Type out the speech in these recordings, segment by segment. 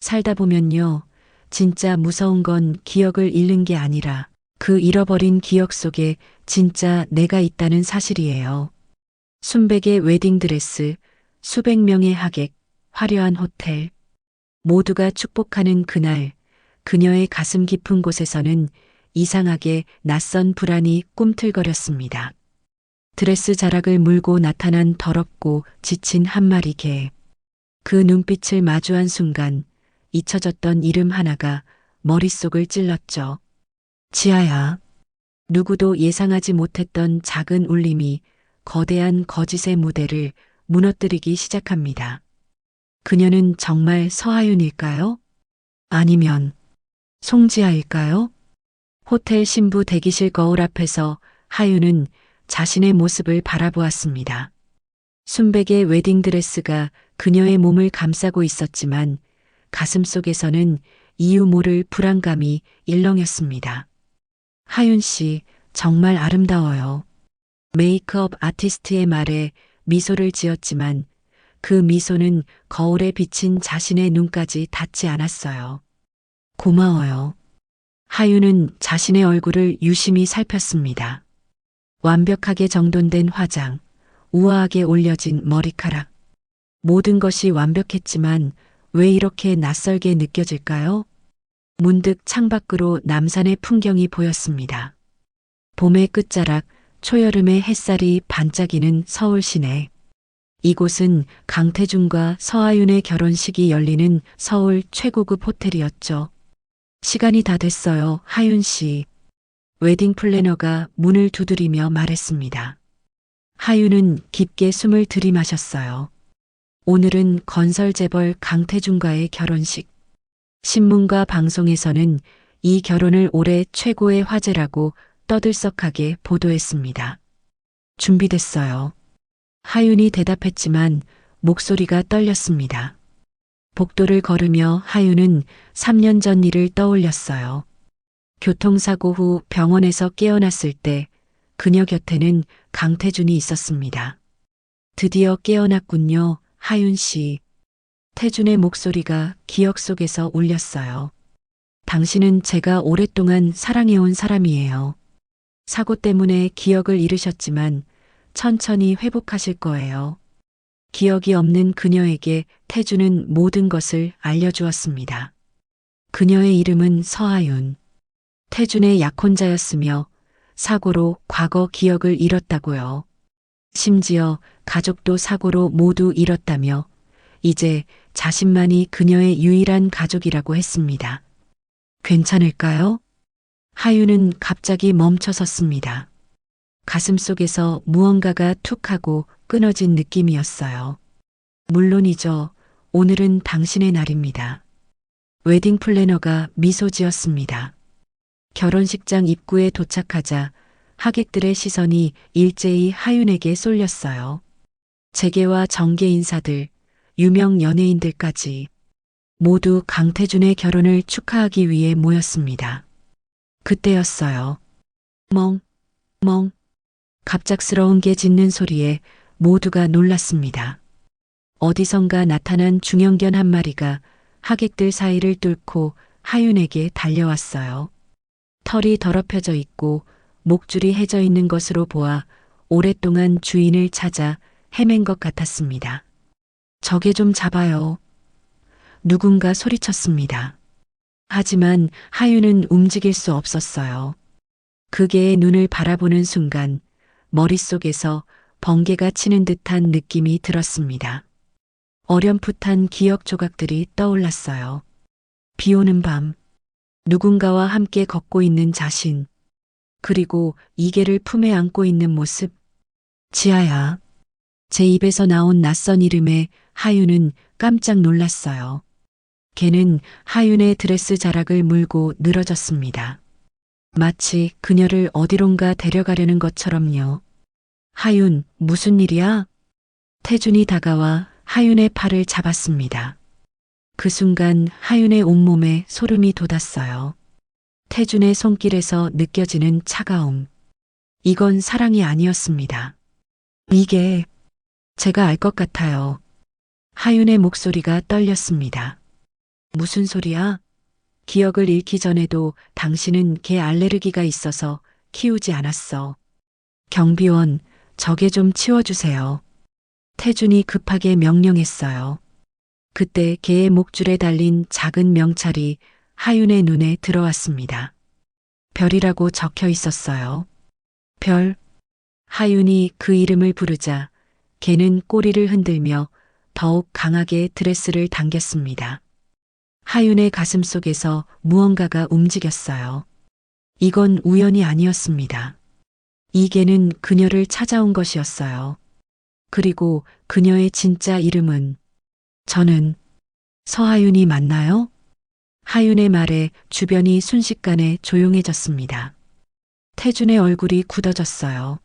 살다 보면요. 진짜 무서운 건 기억을 잃는 게 아니라 그 잃어버린 기억 속에 진짜 내가 있다는 사실이에요. 순백의 웨딩드레스, 수백 명의 하객, 화려한 호텔. 모두가 축복하는 그날, 그녀의 가슴 깊은 곳에서는 이상하게 낯선 불안이 꿈틀거렸습니다. 드레스 자락을 물고 나타난 더럽고 지친 한 마리 개. 그 눈빛을 마주한 순간 잊혀졌던 이름 하나가 머릿속을 찔렀죠. 지아야. 누구도 예상하지 못했던 작은 울림이 거대한 거짓의 무대를 무너뜨리기 시작합니다. 그녀는 정말 서하윤일까요? 아니면 송지아일까요? 호텔 신부 대기실 거울 앞에서 하윤은 자신의 모습을 바라보았습니다. 순백의 웨딩드레스가 그녀의 몸을 감싸고 있었지만 가슴 속에서는 이유 모를 불안감이 일렁였습니다. 하윤 씨, 정말 아름다워요. 메이크업 아티스트의 말에 미소를 지었지만 그 미소는 거울에 비친 자신의 눈까지 닿지 않았어요. 고마워요. 하윤은 자신의 얼굴을 유심히 살폈습니다. 완벽하게 정돈된 화장, 우아하게 올려진 머리카락. 모든 것이 완벽했지만 왜 이렇게 낯설게 느껴질까요? 문득 창밖으로 남산의 풍경이 보였습니다. 봄의 끝자락, 초여름의 햇살이 반짝이는 서울 시내. 이곳은 강태준과 서하윤의 결혼식이 열리는 서울 최고급 호텔이었죠. 시간이 다 됐어요, 하윤 씨. 웨딩 플래너가 문을 두드리며 말했습니다. 하윤은 깊게 숨을 들이마셨어요. 오늘은 건설재벌 강태준과의 결혼식. 신문과 방송에서는 이 결혼을 올해 최고의 화제라고 떠들썩하게 보도했습니다. 준비됐어요. 하윤이 대답했지만 목소리가 떨렸습니다. 복도를 걸으며 하윤은 3년 전 일을 떠올렸어요. 교통사고 후 병원에서 깨어났을 때 그녀 곁에는 강태준이 있었습니다. 드디어 깨어났군요, 하윤 씨. 태준의 목소리가 기억 속에서 울렸어요. 당신은 제가 오랫동안 사랑해온 사람이에요. 사고 때문에 기억을 잃으셨지만 천천히 회복하실 거예요. 기억이 없는 그녀에게 태준은 모든 것을 알려주었습니다. 그녀의 이름은 서하윤. 태준의 약혼자였으며 사고로 과거 기억을 잃었다고요. 심지어 가족도 사고로 모두 잃었다며 이제 자신만이 그녀의 유일한 가족이라고 했습니다. 괜찮을까요? 하윤은 갑자기 멈춰섰습니다. 가슴 속에서 무언가가 툭 하고 끊어진 느낌이었어요. 물론이죠. 오늘은 당신의 날입니다. 웨딩 플래너가 미소 지었습니다. 결혼식장 입구에 도착하자 하객들의 시선이 일제히 하윤에게 쏠렸어요. 재계와 정계 인사들, 유명 연예인들까지 모두 강태준의 결혼을 축하하기 위해 모였습니다. 그때였어요. 멍. 갑작스러운 개 짖는 소리에 모두가 놀랐습니다. 어디선가 나타난 중형견 한 마리가 하객들 사이를 뚫고 하윤에게 달려왔어요. 털이 더럽혀져 있고 목줄이 해져 있는 것으로 보아 오랫동안 주인을 찾아 헤맨 것 같았습니다. 저게 좀 잡아요. 누군가 소리쳤습니다. 하지만 하윤은 움직일 수 없었어요. 그 개의 눈을 바라보는 순간 머릿속에서 번개가 치는 듯한 느낌이 들었습니다. 어렴풋한 기억 조각들이 떠올랐어요. 비 오는 밤, 누군가와 함께 걷고 있는 자신, 그리고 이 개를 품에 안고 있는 모습. 지아야. 제 입에서 나온 낯선 이름에 하윤은 깜짝 놀랐어요. 개는 하윤의 드레스 자락을 물고 늘어졌습니다. 마치 그녀를 어디론가 데려가려는 것처럼요. 하윤, 무슨 일이야? 태준이 다가와 하윤의 팔을 잡았습니다. 그 순간 하윤의 온몸에 소름이 돋았어요. 태준의 손길에서 느껴지는 차가움. 이건 사랑이 아니었습니다. 이게 제가 알 것 같아요. 하윤의 목소리가 떨렸습니다. 무슨 소리야? 기억을 잃기 전에도 당신은 개 알레르기가 있어서 키우지 않았어. 경비원, 저게 좀 치워주세요. 태준이 급하게 명령했어요. 그때 개의 목줄에 달린 작은 명찰이 하윤의 눈에 들어왔습니다. 별이라고 적혀 있었어요. 별. 하윤이 그 이름을 부르자 개는 꼬리를 흔들며 더욱 강하게 드레스를 당겼습니다. 하윤의 가슴 속에서 무언가가 움직였어요. 이건 우연이 아니었습니다. 이 개는 그녀를 찾아온 것이었어요. 그리고 그녀의 진짜 이름은 저는 서하윤이 맞나요? 하윤의 말에 주변이 순식간에 조용해졌습니다. 태준의 얼굴이 굳어졌어요.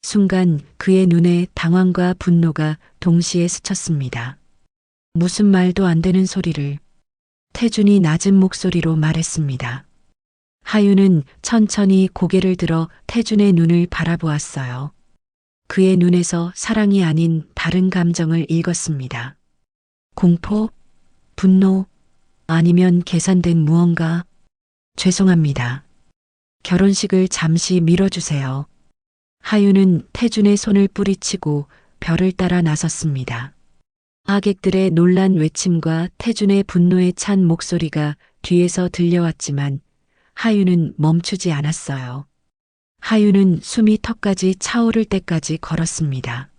순간 그의 눈에 당황과 분노가 동시에 스쳤습니다. 무슨 말도 안 되는 소리를. 태준이 낮은 목소리로 말했습니다. 하윤은 천천히 고개를 들어 태준의 눈을 바라보았어요. 그의 눈에서 사랑이 아닌 다른 감정을 읽었습니다. 공포? 분노? 아니면 계산된 무언가? 죄송합니다. 결혼식을 잠시 미뤄주세요. 하윤은 태준의 손을 뿌리치고 별을 따라 나섰습니다. 하객들의 놀란 외침과 태준의 분노에 찬 목소리가 뒤에서 들려왔지만 하윤은 멈추지 않았어요. 하윤은 숨이 턱까지 차오를 때까지 걸었습니다.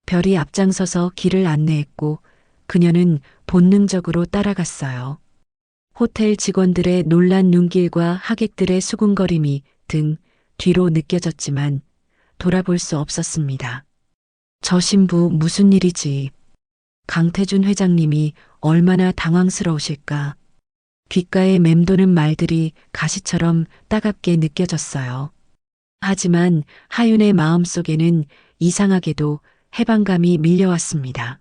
별이 앞장서서 길을 안내했고 그녀는 본능적으로 따라갔어요. 호텔 직원들의 놀란 눈길과 하객들의 수군거림이 등 뒤로 느껴졌지만 돌아볼 수 없었습니다. 저 신부 무슨 일이지? 강태준 회장님이 얼마나 당황스러우실까? 귓가에 맴도는 말들이 가시처럼 따갑게 느껴졌어요. 하지만 하윤의 마음속에는 이상하게도 해방감이 밀려왔습니다.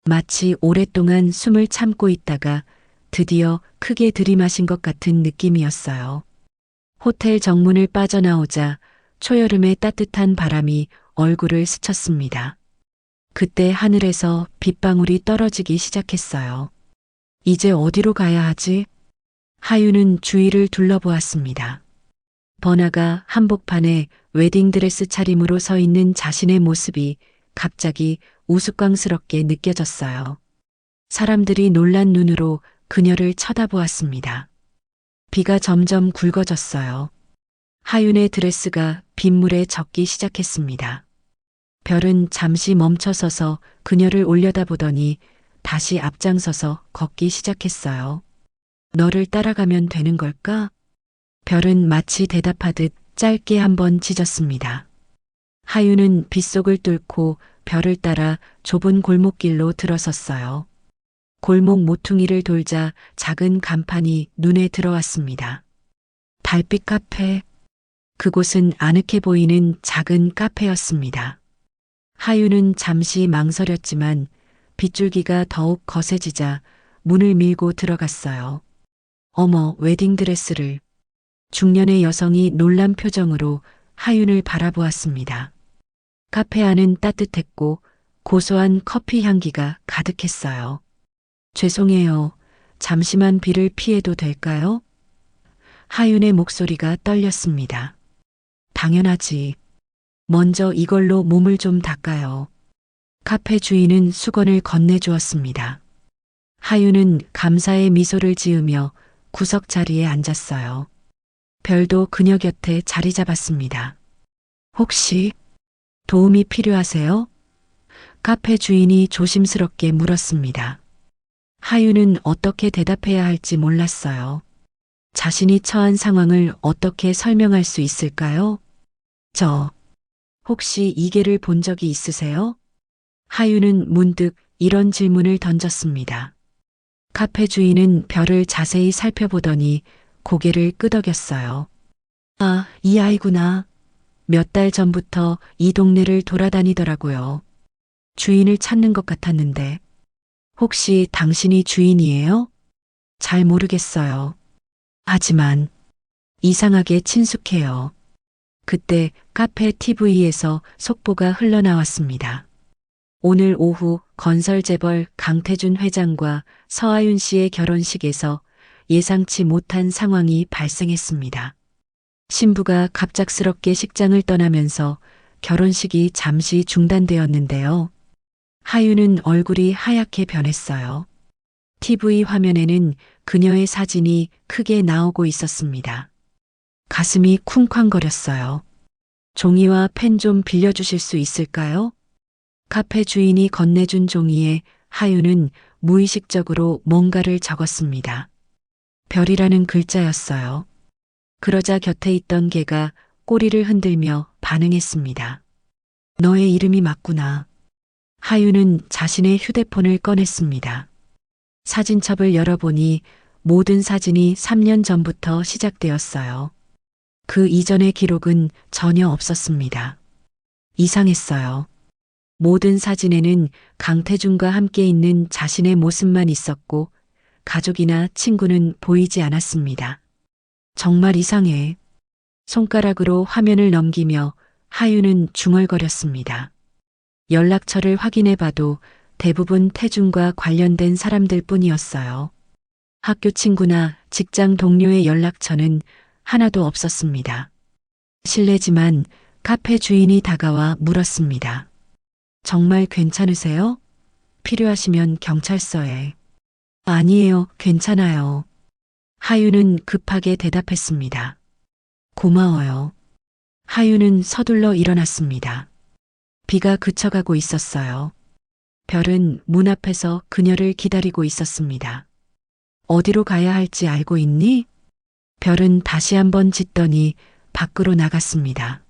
마치 오랫동안 숨을 참고 있다가 드디어 크게 들이마신 것 같은 느낌이었어요. 호텔 정문을 빠져나오자 초여름의 따뜻한 바람이 얼굴을 스쳤습니다. 그때 하늘에서 빗방울이 떨어지기 시작했어요. 이제 어디로 가야 하지? 하윤은 주위를 둘러보았습니다. 버나가 한복판에 웨딩드레스 차림으로 서 있는 자신의 모습이 갑자기 우스꽝스럽게 느껴졌어요. 사람들이 놀란 눈으로 그녀를 쳐다보았습니다. 비가 점점 굵어졌어요. 하윤의 드레스가 빗물에 젖기 시작했습니다. 별은 잠시 멈춰서서 그녀를 올려다보더니 다시 앞장서서 걷기 시작했어요. 너를 따라가면 되는 걸까? 별은 마치 대답하듯 짧게 한번 짖었습니다. 하윤은 빗속을 뚫고 별을 따라 좁은 골목길로 들어섰어요. 골목 모퉁이를 돌자 작은 간판이 눈에 들어왔습니다. 달빛 카페. 그곳은 아늑해 보이는 작은 카페였습니다. 하윤은 잠시 망설였지만 빗줄기가 더욱 거세지자 문을 밀고 들어갔어요. 어머, 웨딩드레스를. 중년의 여성이 놀란 표정으로 하윤을 바라보았습니다. 카페 안은 따뜻했고 고소한 커피 향기가 가득했어요. 죄송해요. 잠시만 비를 피해도 될까요? 하윤의 목소리가 떨렸습니다. 당연하지. 먼저 이걸로 몸을 좀 닦아요. 카페 주인은 수건을 건네주었습니다. 하윤은 감사의 미소를 지으며 구석 자리에 앉았어요. 별도 그녀 곁에 자리 잡았습니다. 혹시 도움이 필요하세요? 카페 주인이 조심스럽게 물었습니다. 하윤은 어떻게 대답해야 할지 몰랐어요. 자신이 처한 상황을 어떻게 설명할 수 있을까요? 혹시 이 개를 본 적이 있으세요? 하윤은 문득 이런 질문을 던졌습니다. 카페 주인은 별을 자세히 살펴보더니 고개를 끄덕였어요. 아, 이 아이구나. 몇 달 전부터 이 동네를 돌아다니더라고요. 주인을 찾는 것 같았는데. 혹시 당신이 주인이에요? 잘 모르겠어요. 하지만 이상하게 친숙해요. 그때 카페 TV에서 속보가 흘러나왔습니다. 오늘 오후 건설재벌 강태준 회장과 서하윤 씨의 결혼식에서 예상치 못한 상황이 발생했습니다. 신부가 갑작스럽게 식장을 떠나면서 결혼식이 잠시 중단되었는데요. 하윤은 얼굴이 하얗게 변했어요. TV 화면에는 그녀의 사진이 크게 나오고 있었습니다. 가슴이 쿵쾅거렸어요. 종이와 펜 좀 빌려주실 수 있을까요? 카페 주인이 건네준 종이에 하윤은 무의식적으로 뭔가를 적었습니다. 별이라는 글자였어요. 그러자 곁에 있던 개가 꼬리를 흔들며 반응했습니다. 너의 이름이 맞구나. 하윤은 자신의 휴대폰을 꺼냈습니다. 사진첩을 열어보니 모든 사진이 3년 전부터 시작되었어요. 그 이전의 기록은 전혀 없었습니다. 이상했어요. 모든 사진에는 강태준과 함께 있는 자신의 모습만 있었고 가족이나 친구는 보이지 않았습니다. 정말 이상해. 손가락으로 화면을 넘기며 하윤은 중얼거렸습니다. 연락처를 확인해 봐도 대부분 태준과 관련된 사람들 뿐이었어요. 학교 친구나 직장 동료의 연락처는 하나도 없었습니다. 실례지만 카페 주인이 다가와 물었습니다. 정말 괜찮으세요? 필요하시면 경찰서에. 아니에요, 괜찮아요. 하윤은 급하게 대답했습니다. 고마워요. 하윤은 서둘러 일어났습니다. 비가 그쳐가고 있었어요. 별은 문 앞에서 그녀를 기다리고 있었습니다. 어디로 가야 할지 알고 있니? 별은 다시 한번 짖더니 밖으로 나갔습니다.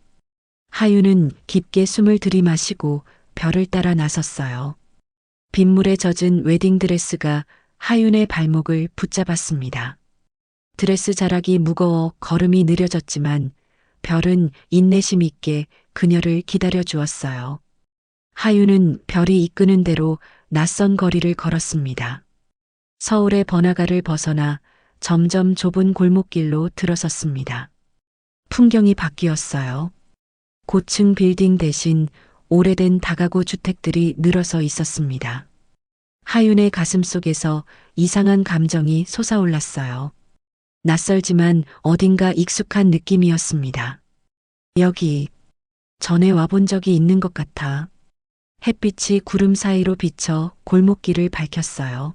하윤은 깊게 숨을 들이마시고 별을 따라 나섰어요. 빗물에 젖은 웨딩드레스가 하윤의 발목을 붙잡았습니다. 드레스 자락이 무거워 걸음이 느려졌지만 별은 인내심 있게 그녀를 기다려 주었어요. 하윤은 별이 이끄는 대로 낯선 거리를 걸었습니다. 서울의 번화가를 벗어나 점점 좁은 골목길로 들어섰습니다. 풍경이 바뀌었어요. 고층 빌딩 대신 오래된 다가구 주택들이 늘어서 있었습니다. 하윤의 가슴 속에서 이상한 감정이 솟아올랐어요. 낯설지만 어딘가 익숙한 느낌이었습니다. 여기 전에 와본 적이 있는 것 같아. 햇빛이 구름 사이로 비쳐 골목길을 밝혔어요.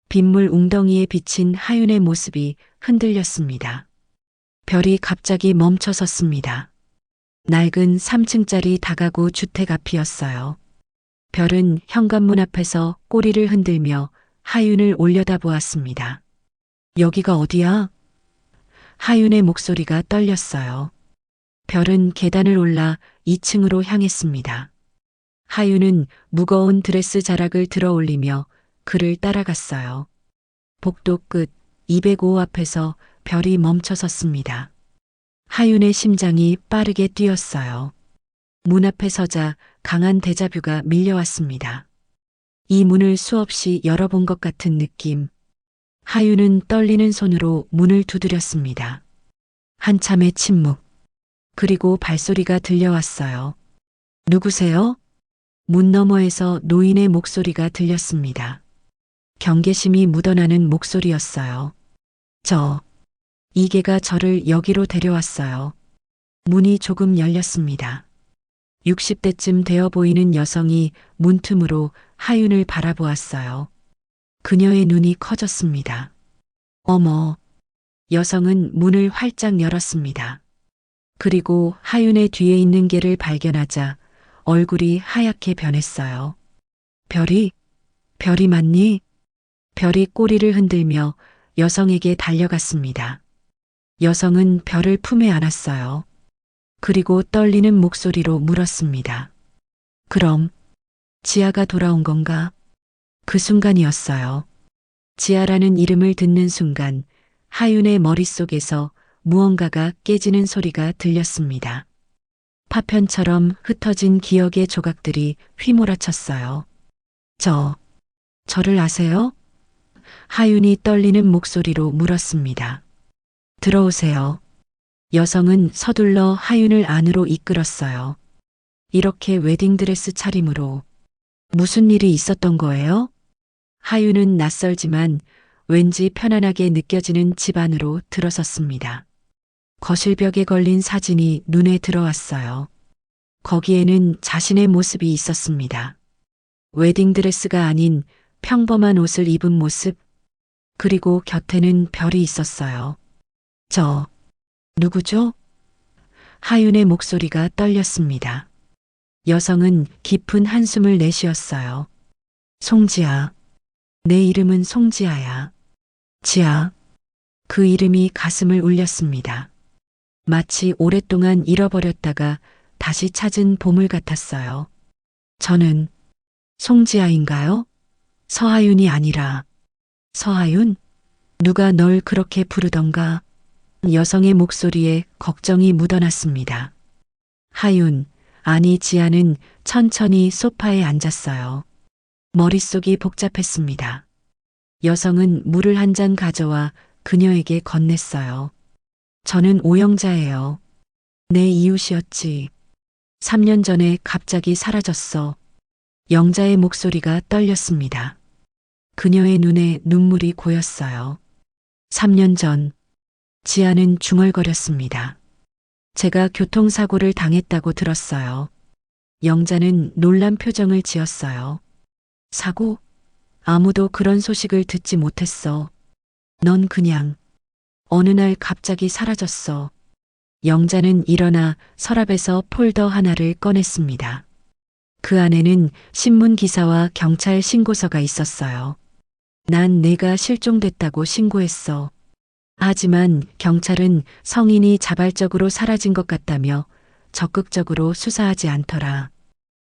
빗물 웅덩이에 비친 하윤의 모습이 흔들렸습니다. 별이 갑자기 멈춰 섰습니다. 낡은 3층짜리 다가구 주택 앞이었어요. 별은 현관문 앞에서 꼬리를 흔들며 하윤을 올려다보았습니다. 여기가 어디야? 하윤의 목소리가 떨렸어요. 별은 계단을 올라 2층으로 향했습니다. 하윤은 무거운 드레스 자락을 들어 올리며 그를 따라갔어요. 복도 끝 205 앞에서 별이 멈춰 섰습니다. 하윤의 심장이 빠르게 뛰었어요. 문 앞에 서자 강한 데자뷰가 밀려왔습니다. 이 문을 수없이 열어본 것 같은 느낌. 하윤은 떨리는 손으로 문을 두드렸습니다. 한참의 침묵. 그리고 발소리가 들려왔어요. 누구세요? 문 너머에서 노인의 목소리가 들렸습니다. 경계심이 묻어나는 목소리였어요. 이계가 저를 여기로 데려왔어요. 문이 조금 열렸습니다. 60대쯤 되어 보이는 여성이 문틈으로 하윤을 바라보았어요. 그녀의 눈이 커졌습니다. 어머. 여성은 문을 활짝 열었습니다. 그리고 하윤의 뒤에 있는 개를 발견하자 얼굴이 하얗게 변했어요. 별이 맞니? 별이 꼬리를 흔들며 여성에게 달려갔습니다. 여성은 별을 품에 안았어요. 그리고 떨리는 목소리로 물었습니다. 그럼 지아가 돌아온 건가? 그 순간이었어요. 지아라는 이름을 듣는 순간 하윤의 머릿속에서 무언가가 깨지는 소리가 들렸습니다. 파편처럼 흩어진 기억의 조각들이 휘몰아쳤어요. 저를 아세요? 하윤이 떨리는 목소리로 물었습니다. 들어오세요. 여성은 서둘러 하윤을 안으로 이끌었어요. 이렇게 웨딩드레스 차림으로 무슨 일이 있었던 거예요? 하유는 낯설지만 왠지 편안하게 느껴지는 집 안으로 들어섰습니다. 거실벽에 걸린 사진이 눈에 들어왔어요. 거기에는 자신의 모습이 있었습니다. 웨딩드레스가 아닌 평범한 옷을 입은 모습, 그리고 곁에는 별이 있었어요. 저, 누구죠? 하윤의 목소리가 떨렸습니다. 여성은 깊은 한숨을 내쉬었어요. 송지아. 내 이름은 송지아야. 지아. 그 이름이 가슴을 울렸습니다. 마치 오랫동안 잃어버렸다가 다시 찾은 보물 같았어요. 저는 송지아인가요? 서하윤이 아니라. 서하윤? 누가 널 그렇게 부르던가? 여성의 목소리에 걱정이 묻어났습니다. 하윤, 아니 지아는 천천히 소파에 앉았어요. 머릿속이 복잡했습니다. 여성은 물을 한 잔 가져와 그녀에게 건넸어요. 저는 오영자예요. 내 이웃이었지. 3년 전에 갑자기 사라졌어. 영자의 목소리가 떨렸습니다. 그녀의 눈에 눈물이 고였어요. 3년 전, 지아는 중얼거렸습니다. 제가 교통사고를 당했다고 들었어요. 영자는 놀란 표정을 지었어요. 사고? 아무도 그런 소식을 듣지 못했어. 넌 그냥 어느 날 갑자기 사라졌어. 영자는 일어나 서랍에서 폴더 하나를 꺼냈습니다. 그 안에는 신문 기사와 경찰 신고서가 있었어요. 난 내가 실종됐다고 신고했어. 하지만 경찰은 성인이 자발적으로 사라진 것 같다며 적극적으로 수사하지 않더라.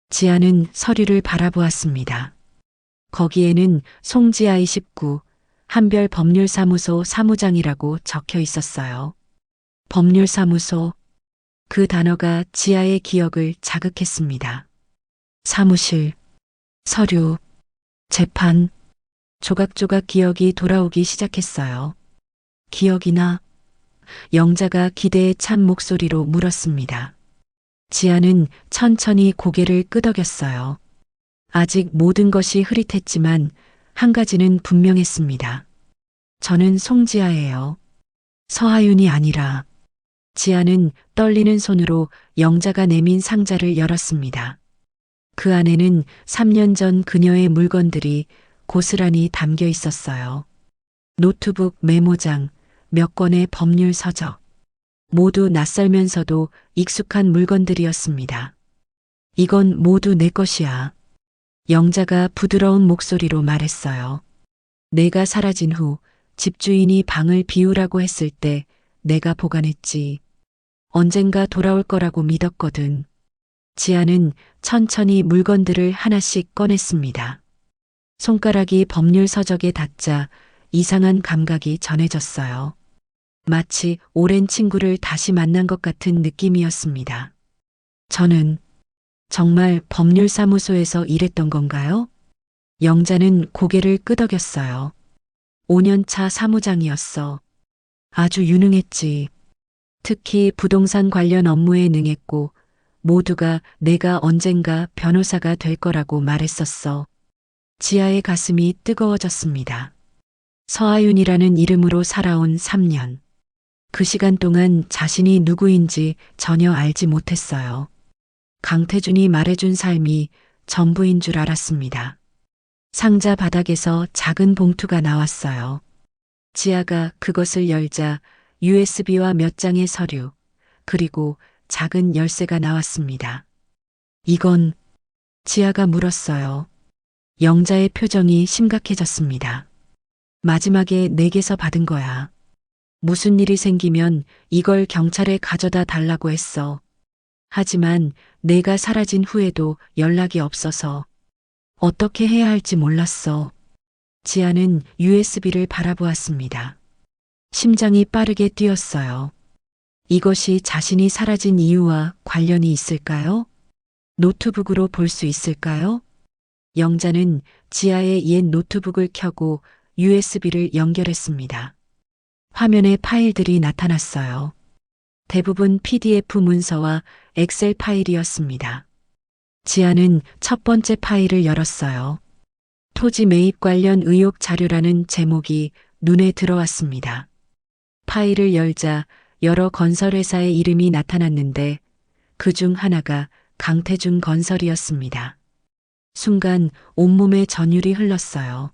지아는 서류를 바라보았습니다. 거기에는 송지아 29, 한별법률사무소 사무장이라고 적혀 있었어요. 법률사무소. 그 단어가 지아의 기억을 자극했습니다. 사무실, 서류, 재판, 조각조각 기억이 돌아오기 시작했어요. 기억이나? 영자가 기대에 찬 목소리로 물었습니다. 지아는 천천히 고개를 끄덕였어요. 아직 모든 것이 흐릿했지만 한 가지는 분명했습니다. 저는 송지아예요. 서하윤이 아니라. 지아는 떨리는 손으로 영자가 내민 상자를 열었습니다. 그 안에는 3년 전 그녀의 물건들이 고스란히 담겨 있었어요. 노트북, 메모장, 몇 권의 법률 서적. 모두 낯설면서도 익숙한 물건들이었습니다. 이건 모두 내 것이야. 영자가 부드러운 목소리로 말했어요. 내가 사라진 후 집주인이 방을 비우라고 했을 때 내가 보관했지. 언젠가 돌아올 거라고 믿었거든. 지아는 천천히 물건들을 하나씩 꺼냈습니다. 손가락이 법률 서적에 닿자 이상한 감각이 전해졌어요. 마치 오랜 친구를 다시 만난 것 같은 느낌이었습니다. 저는 정말 법률사무소에서 일했던 건가요? 영자는 고개를 끄덕였어요. 5년차 사무장이었어. 아주 유능했지. 특히 부동산 관련 업무에 능했고 모두가 내가 언젠가 변호사가 될 거라고 말했었어. 지아의 가슴이 뜨거워졌습니다. 서하윤이라는 이름으로 살아온 3년. 그 시간 동안 자신이 누구인지 전혀 알지 못했어요. 강태준이 말해준 삶이 전부인 줄 알았습니다. 상자 바닥에서 작은 봉투가 나왔어요. 지아가 그것을 열자 USB와 몇 장의 서류, 그리고 작은 열쇠가 나왔습니다. 이건? 지아가 물었어요. 영자의 표정이 심각해졌습니다. 마지막에 내게서 받은 거야. 무슨 일이 생기면 이걸 경찰에 가져다 달라고 했어. 하지만 내가 사라진 후에도 연락이 없어서 어떻게 해야 할지 몰랐어. 지아는 USB를 바라보았습니다. 심장이 빠르게 뛰었어요. 이것이 자신이 사라진 이유와 관련이 있을까요? 노트북으로 볼 수 있을까요? 영자는 지아의 옛 노트북을 켜고 USB를 연결했습니다. 화면에 파일들이 나타났어요. 대부분 PDF 문서와 엑셀 파일이었습니다. 지아는 첫 번째 파일을 열었어요. 토지 매입 관련 의혹 자료라는 제목이 눈에 들어왔습니다. 파일을 열자 여러 건설회사의 이름이 나타났는데 그중 하나가 강태준 건설이었습니다. 순간 온몸에 전율이 흘렀어요.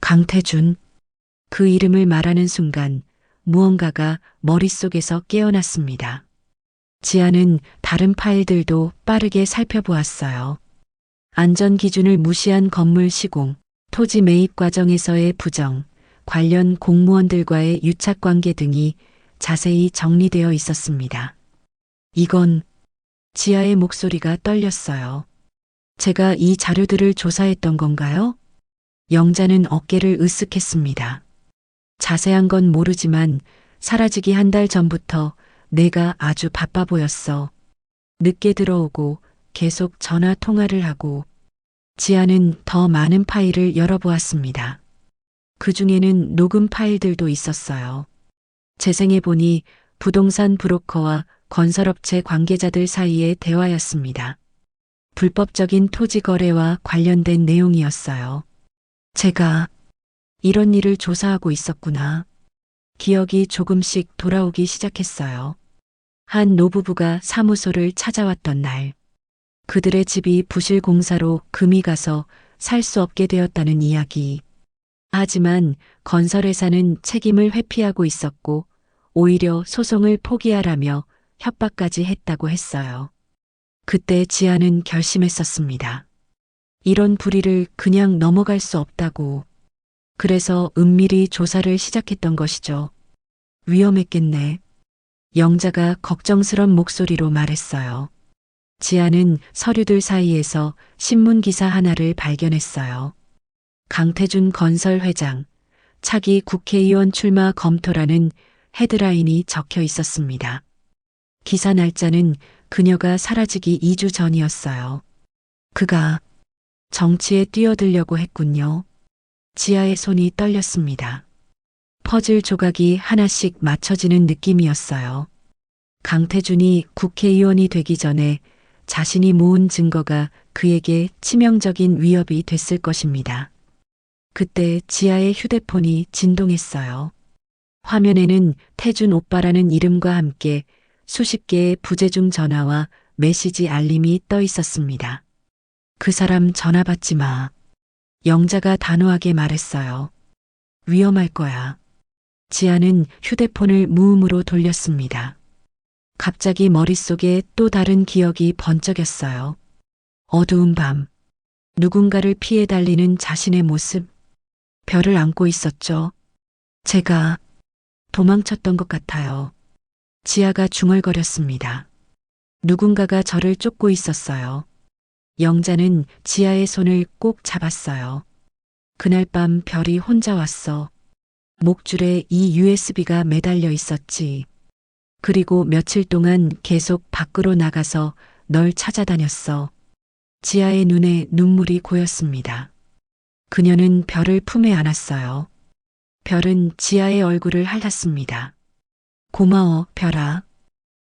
강태준. 그 이름을 말하는 순간 무언가가 머릿속에서 깨어났습니다. 지아는 다른 파일들도 빠르게 살펴보았어요. 안전 기준을 무시한 건물 시공, 토지 매입 과정에서의 부정, 관련 공무원들과의 유착 관계 등이 자세히 정리되어 있었습니다. 이건 지아의 목소리가 떨렸어요. 제가 이 자료들을 조사했던 건가요? 영자는 어깨를 으쓱했습니다. 자세한 건 모르지만 사라지기 한 달 전부터 내가 아주 바빠 보였어. 늦게 들어오고 계속 전화 통화를 하고. 지아는 더 많은 파일을 열어보았습니다. 그 중에는 녹음 파일들도 있었어요. 재생해보니 부동산 브로커와 건설업체 관계자들 사이의 대화였습니다. 불법적인 토지 거래와 관련된 내용이었어요. 제가 이런 일을 조사하고 있었구나. 기억이 조금씩 돌아오기 시작했어요. 한 노부부가 사무소를 찾아왔던 날. 그들의 집이 부실 공사로 금이 가서 살 수 없게 되었다는 이야기. 하지만 건설회사는 책임을 회피하고 있었고 오히려 소송을 포기하라며 협박까지 했다고 했어요. 그때 지아는 결심했었습니다. 이런 불의를 그냥 넘어갈 수 없다고. 그래서 은밀히 조사를 시작했던 것이죠. 위험했겠네. 영자가 걱정스런 목소리로 말했어요. 지아는 서류들 사이에서 신문기사 하나를 발견했어요. 강태준 건설 회장, 차기 국회의원 출마 검토라는 헤드라인이 적혀 있었습니다. 기사 날짜는 그녀가 사라지기 2주 전이었어요. 그가 정치에 뛰어들려고 했군요. 지아의 손이 떨렸습니다. 퍼즐 조각이 하나씩 맞춰지는 느낌이었어요. 강태준이 국회의원이 되기 전에 자신이 모은 증거가 그에게 치명적인 위협이 됐을 것입니다. 그때 지아의 휴대폰이 진동했어요. 화면에는 태준 오빠라는 이름과 함께 수십 개의 부재중 전화와 메시지 알림이 떠 있었습니다. 그 사람 전화 받지 마. 영자가 단호하게 말했어요. 위험할 거야. 지아는 휴대폰을 무음으로 돌렸습니다. 갑자기 머릿속에 또 다른 기억이 번쩍였어요. 어두운 밤, 누군가를 피해 달리는 자신의 모습, 별을 안고 있었죠. 제가 도망쳤던 것 같아요. 지아가 중얼거렸습니다. 누군가가 저를 쫓고 있었어요. 영자는 지아의 손을 꼭 잡았어요. 그날 밤 별이 혼자 왔어. 목줄에 이 USB가 매달려 있었지. 그리고 며칠 동안 계속 밖으로 나가서 널 찾아다녔어. 지아의 눈에 눈물이 고였습니다. 그녀는 별을 품에 안았어요. 별은 지아의 얼굴을 핥았습니다. 고마워, 별아.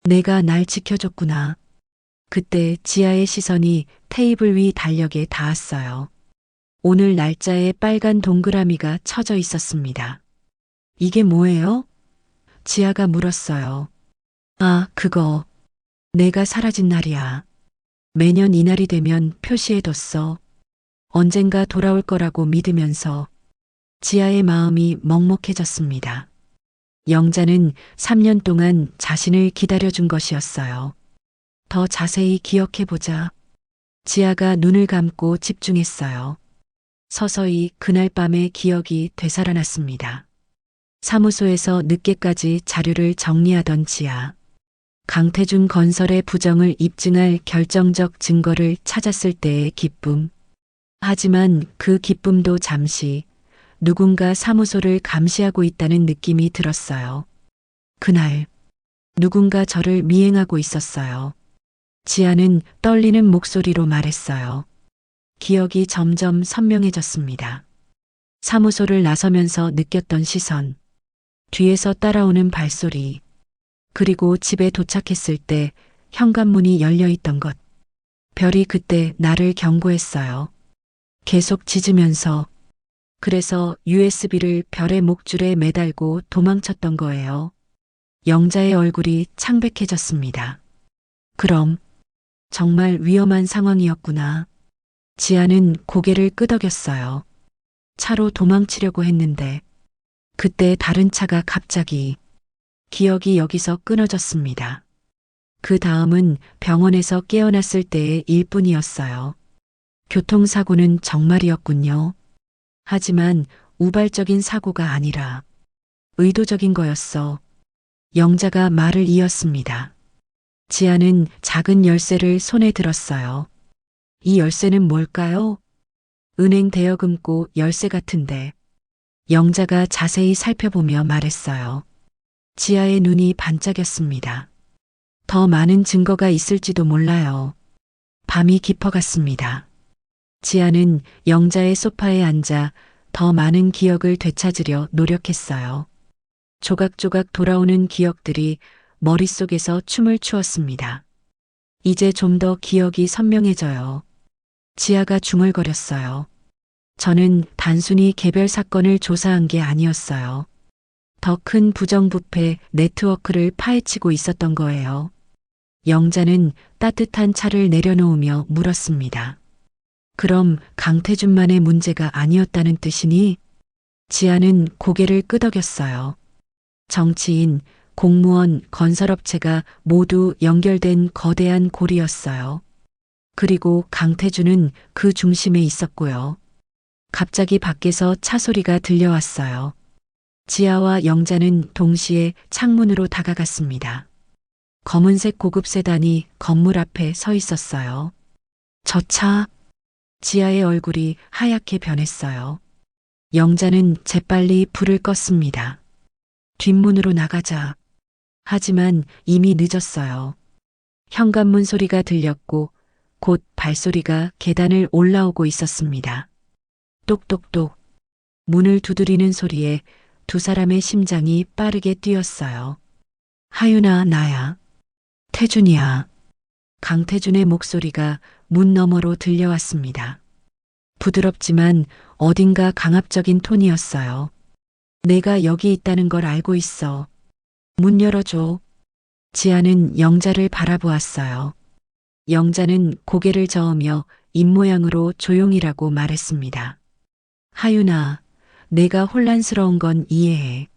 내가 날 지켜줬구나. 그때 지아의 시선이 테이블 위 달력에 닿았어요. 오늘 날짜에 빨간 동그라미가 쳐져 있었습니다. 이게 뭐예요? 지아가 물었어요. 아, 그거. 내가 사라진 날이야. 매년 이날이 되면 표시해뒀어. 언젠가 돌아올 거라고 믿으면서. 지아의 마음이 먹먹해졌습니다. 영자는 3년 동안 자신을 기다려준 것이었어요. 더 자세히 기억해보자. 지아가 눈을 감고 집중했어요. 서서히 그날 밤의 기억이 되살아났습니다. 사무소에서 늦게까지 자료를 정리하던 지아. 강태준 건설의 부정을 입증할 결정적 증거를 찾았을 때의 기쁨. 하지만 그 기쁨도 잠시 누군가 사무소를 감시하고 있다는 느낌이 들었어요. 그날 누군가 저를 미행하고 있었어요. 지아는 떨리는 목소리로 말했어요. 기억이 점점 선명해졌습니다. 사무소를 나서면서 느꼈던 시선, 뒤에서 따라오는 발소리, 그리고 집에 도착했을 때 현관문이 열려 있던 것. 별이 그때 나를 경고했어요. 계속 짖으면서. 그래서 USB를 별의 목줄에 매달고 도망쳤던 거예요. 영자의 얼굴이 창백해졌습니다. 그럼 정말 위험한 상황이었구나. 지아는 고개를 끄덕였어요. 차로 도망치려고 했는데 그때 다른 차가 갑자기 기억이 여기서 끊어졌습니다. 그 다음은 병원에서 깨어났을 때의 일뿐이었어요. 교통사고는 정말이었군요. 하지만 우발적인 사고가 아니라 의도적인 거였어. 영자가 말을 이었습니다. 지아는 작은 열쇠를 손에 들었어요. 이 열쇠는 뭘까요? 은행 대여금고 열쇠 같은데. 영자가 자세히 살펴보며 말했어요. 지아의 눈이 반짝였습니다. 더 많은 증거가 있을지도 몰라요. 밤이 깊어갔습니다. 지아는 영자의 소파에 앉아 더 많은 기억을 되찾으려 노력했어요. 조각조각 돌아오는 기억들이 머릿속에서 춤을 추었습니다. 이제 좀 더 기억이 선명해져요. 지아가 중얼거렸어요. 저는 단순히 개별 사건을 조사한 게 아니었어요. 더 큰 부정부패 네트워크를 파헤치고 있었던 거예요. 영자는 따뜻한 차를 내려놓으며 물었습니다. 그럼 강태준만의 문제가 아니었다는 뜻이니? 지아는 고개를 끄덕였어요. 정치인, 공무원, 건설업체가 모두 연결된 거대한 고리였어요. 그리고 강태준은 그 중심에 있었고요. 갑자기 밖에서 차 소리가 들려왔어요. 지아와 영자는 동시에 창문으로 다가갔습니다. 검은색 고급 세단이 건물 앞에 서 있었어요. 저 차, 지아의 얼굴이 하얗게 변했어요. 영자는 재빨리 불을 껐습니다. 뒷문으로 나가자. 하지만 이미 늦었어요. 현관문 소리가 들렸고 곧 발소리가 계단을 올라오고 있었습니다. 똑똑똑. 문을 두드리는 소리에 두 사람의 심장이 빠르게 뛰었어요. 하윤아, 나야. 태준이야. 강태준의 목소리가 문 너머로 들려왔습니다. 부드럽지만 어딘가 강압적인 톤이었어요. 내가 여기 있다는 걸 알고 있어. 문 열어줘. 지아는 영자를 바라보았어요. 영자는 고개를 저으며 입모양으로 조용히라고 말했습니다. 하윤아, 내가 혼란스러운 건 이해해.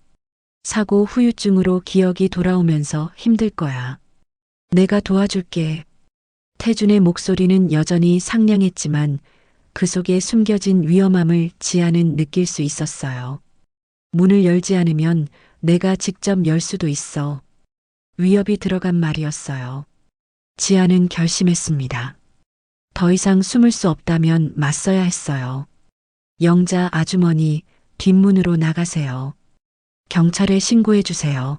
사고 후유증으로 기억이 돌아오면서 힘들 거야. 내가 도와줄게. 태준의 목소리는 여전히 상냥했지만 그 속에 숨겨진 위험함을 지아는 느낄 수 있었어요. 문을 열지 않으면 내가 직접 열 수도 있어. 위협이 들어간 말이었어요. 지아는 결심했습니다. 더 이상 숨을 수 없다면 맞서야 했어요. 영자 아주머니, 뒷문으로 나가세요. 경찰에 신고해 주세요.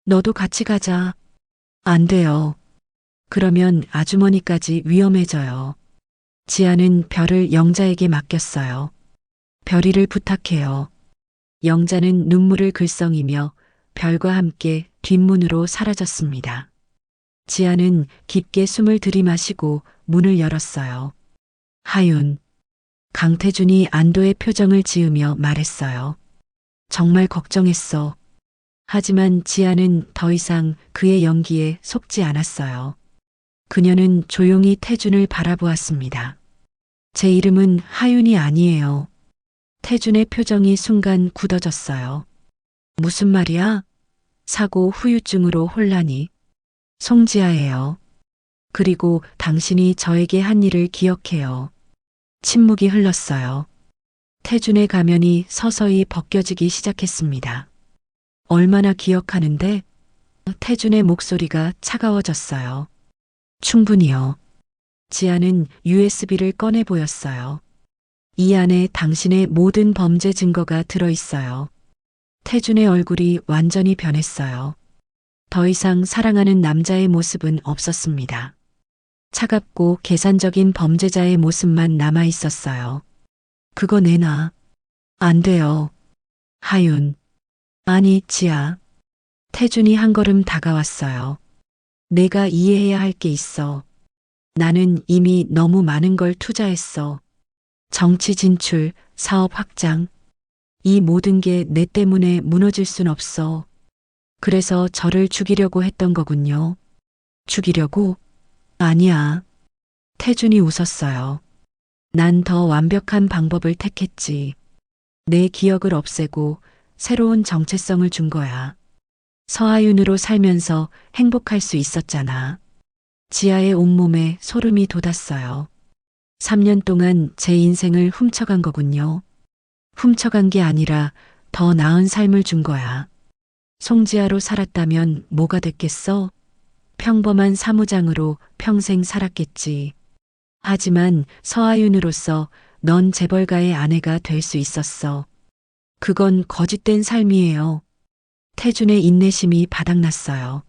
너도 같이 가자. 안 돼요. 그러면 아주머니까지 위험해져요. 지아는 별을 영자에게 맡겼어요. 별이를 부탁해요. 영자는 눈물을 글썽이며 별과 함께 뒷문으로 사라졌습니다. 지아는 깊게 숨을 들이마시고 문을 열었어요. 하윤. 강태준이 안도의 표정을 지으며 말했어요. 정말 걱정했어. 하지만 지아는 더 이상 그의 연기에 속지 않았어요. 그녀는 조용히 태준을 바라보았습니다. 제 이름은 하윤이 아니에요. 태준의 표정이 순간 굳어졌어요. 무슨 말이야? 사고 후유증으로 혼란이. 송지아예요. 그리고 당신이 저에게 한 일을 기억해요. 침묵이 흘렀어요. 태준의 가면이 서서히 벗겨지기 시작했습니다. 얼마나 기억하는데? 태준의 목소리가 차가워졌어요. 충분히요. 지아는 USB를 꺼내 보였어요. 이 안에 당신의 모든 범죄 증거가 들어있어요. 태준의 얼굴이 완전히 변했어요. 더 이상 사랑하는 남자의 모습은 없었습니다. 차갑고 계산적인 범죄자의 모습만 남아 있었어요. 그거 내놔. 안 돼요. 하윤. 아니, 지아. 태준이 한 걸음 다가왔어요. 내가 이해해야 할 게 있어. 나는 이미 너무 많은 걸 투자했어. 정치 진출, 사업 확장. 이 모든 게 내 때문에 무너질 순 없어. 그래서 저를 죽이려고 했던 거군요. 죽이려고? 아니야. 태준이 웃었어요. 난 더 완벽한 방법을 택했지. 내 기억을 없애고 새로운 정체성을 준 거야. 서하윤으로 살면서 행복할 수 있었잖아. 지아의 온몸에 소름이 돋았어요. 3년 동안 제 인생을 훔쳐간 거군요. 훔쳐간 게 아니라 더 나은 삶을 준 거야. 송지아로 살았다면 뭐가 됐겠어? 평범한 사무장으로 평생 살았겠지. 하지만 서하윤으로서 넌 재벌가의 아내가 될 수 있었어. 그건 거짓된 삶이에요. 태준의 인내심이 바닥났어요.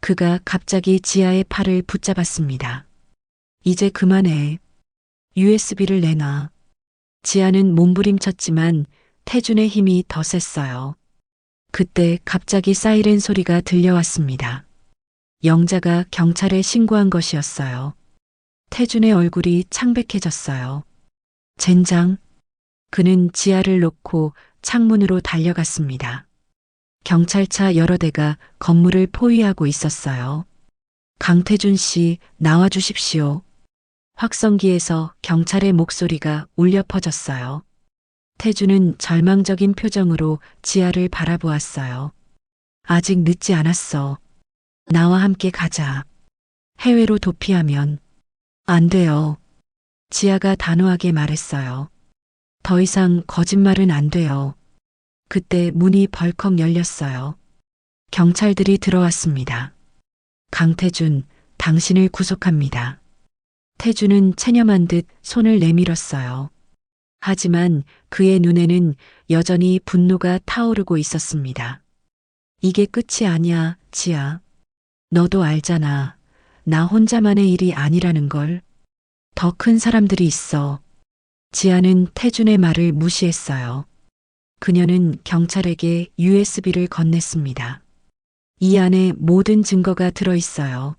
그가 갑자기 지아의 팔을 붙잡았습니다. 이제 그만해. USB를 내놔. 지아는 몸부림쳤지만 태준의 힘이 더 셌어요. 그때 갑자기 사이렌 소리가 들려왔습니다. 영자가 경찰에 신고한 것이었어요. 태준의 얼굴이 창백해졌어요. 젠장. 그는 지아를 놓고 창문으로 달려갔습니다. 경찰차 여러 대가 건물을 포위하고 있었어요. 강태준 씨, 나와주십시오. 확성기에서 경찰의 목소리가 울려 퍼졌어요. 태준은 절망적인 표정으로 지아를 바라보았어요. 아직 늦지 않았어. 나와 함께 가자. 해외로 도피하면 안 돼요. 지아가 단호하게 말했어요. 더 이상 거짓말은 안 돼요. 그때 문이 벌컥 열렸어요. 경찰들이 들어왔습니다. 강태준, 당신을 구속합니다. 태준은 체념한 듯 손을 내밀었어요. 하지만 그의 눈에는 여전히 분노가 타오르고 있었습니다. 이게 끝이 아니야, 지아. 너도 알잖아. 나 혼자만의 일이 아니라는 걸. 더 큰 사람들이 있어. 지아는 태준의 말을 무시했어요. 그녀는 경찰에게 USB를 건넸습니다. 이 안에 모든 증거가 들어있어요.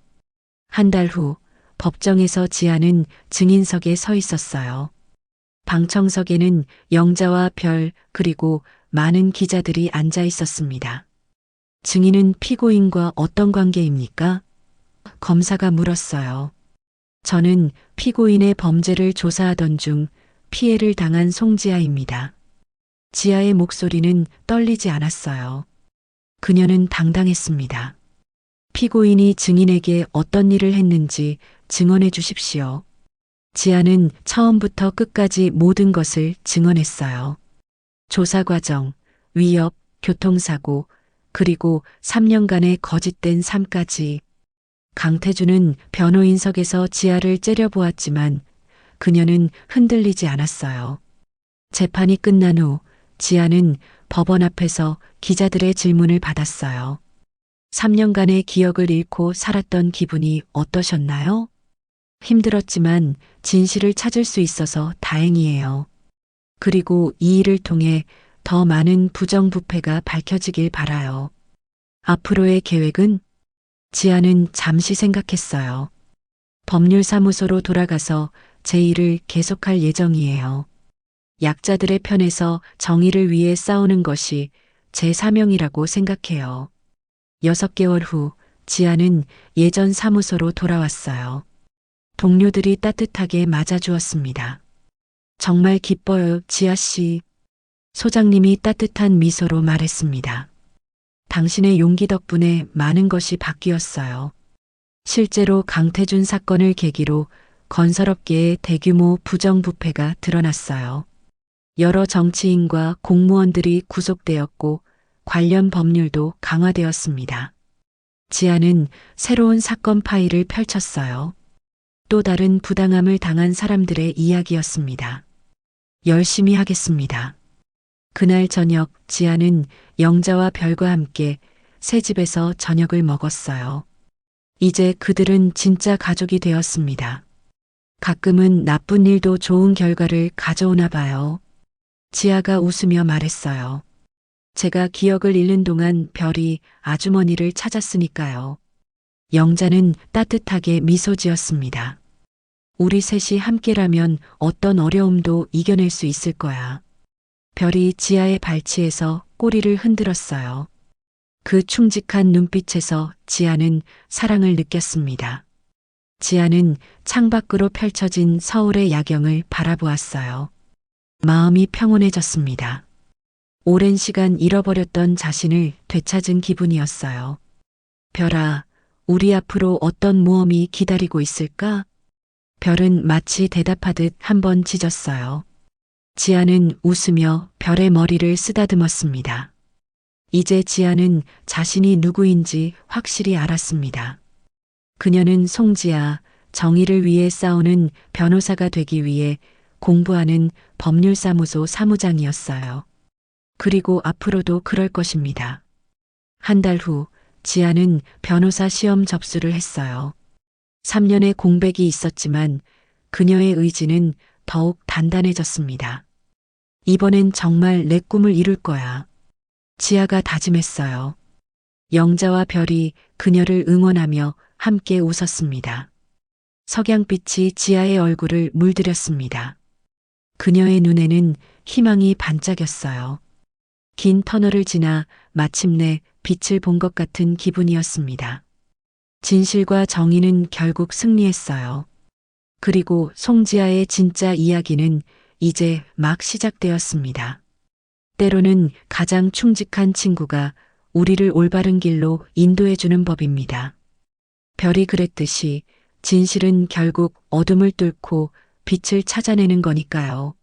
한 달 후 법정에서 지아는 증인석에 서 있었어요. 방청석에는 영자와 별 그리고 많은 기자들이 앉아 있었습니다. 증인은 피고인과 어떤 관계입니까? 검사가 물었어요. 저는 피고인의 범죄를 조사하던 중 피해를 당한 송지아입니다. 지아의 목소리는 떨리지 않았어요. 그녀는 당당했습니다. 피고인이 증인에게 어떤 일을 했는지 증언해 주십시오. 지아는 처음부터 끝까지 모든 것을 증언했어요. 조사 과정, 위협, 교통사고, 그리고 3년간의 거짓된 삶까지. 강태준은 변호인석에서 지아를 째려보았지만 그녀는 흔들리지 않았어요. 재판이 끝난 후 지아는 법원 앞에서 기자들의 질문을 받았어요. 3년간의 기억을 잃고 살았던 기분이 어떠셨나요? 힘들었지만 진실을 찾을 수 있어서 다행이에요. 그리고 이 일을 통해 더 많은 부정부패가 밝혀지길 바라요. 앞으로의 계획은? 지아는 잠시 생각했어요. 법률사무소로 돌아가서 제 일을 계속할 예정이에요. 약자들의 편에서 정의를 위해 싸우는 것이 제 사명이라고 생각해요. 6개월 후 지아는 예전 사무소로 돌아왔어요. 동료들이 따뜻하게 맞아주었습니다. 정말 기뻐요, 지아 씨. 소장님이 따뜻한 미소로 말했습니다. 당신의 용기 덕분에 많은 것이 바뀌었어요. 실제로 강태준 사건을 계기로 건설업계의 대규모 부정부패가 드러났어요. 여러 정치인과 공무원들이 구속되었고 관련 법률도 강화되었습니다. 지아는 새로운 사건 파일을 펼쳤어요. 또 다른 부당함을 당한 사람들의 이야기였습니다. 열심히 하겠습니다. 그날 저녁 지아는 영자와 별과 함께 새 집에서 저녁을 먹었어요. 이제 그들은 진짜 가족이 되었습니다. 가끔은 나쁜 일도 좋은 결과를 가져오나 봐요. 지아가 웃으며 말했어요. 제가 기억을 잃는 동안 별이 아주머니를 찾았으니까요. 영자는 따뜻하게 미소 지었습니다. 우리 셋이 함께라면 어떤 어려움도 이겨낼 수 있을 거야. 별이 지아의 발치에서 꼬리를 흔들었어요. 그 충직한 눈빛에서 지아는 사랑을 느꼈습니다. 지아는 창밖으로 펼쳐진 서울의 야경을 바라보았어요. 마음이 평온해졌습니다. 오랜 시간 잃어버렸던 자신을 되찾은 기분이었어요. 별아, 우리 앞으로 어떤 모험이 기다리고 있을까? 별은 마치 대답하듯 한번 짖었어요. 지아는 웃으며 별의 머리를 쓰다듬었습니다. 이제 지아는 자신이 누구인지 확실히 알았습니다. 그녀는 송지아, 정의를 위해 싸우는 변호사가 되기 위해 공부하는 법률사무소 사무장이었어요. 그리고 앞으로도 그럴 것입니다. 한 달 후, 지아는 변호사 시험 접수를 했어요. 3년의 공백이 있었지만 그녀의 의지는 더욱 단단해졌습니다. 이번엔 정말 내 꿈을 이룰 거야. 지아가 다짐했어요. 영자와 별이 그녀를 응원하며 함께 웃었습니다. 석양빛이 지아의 얼굴을 물들였습니다. 그녀의 눈에는 희망이 반짝였어요. 긴 터널을 지나 마침내 빛을 본 것 같은 기분이었습니다. 진실과 정의는 결국 승리했어요. 그리고 송지아의 진짜 이야기는 이제 막 시작되었습니다. 때로는 가장 충직한 친구가 우리를 올바른 길로 인도해주는 법입니다. 별이 그랬듯이 진실은 결국 어둠을 뚫고 빛을 찾아내는 거니까요.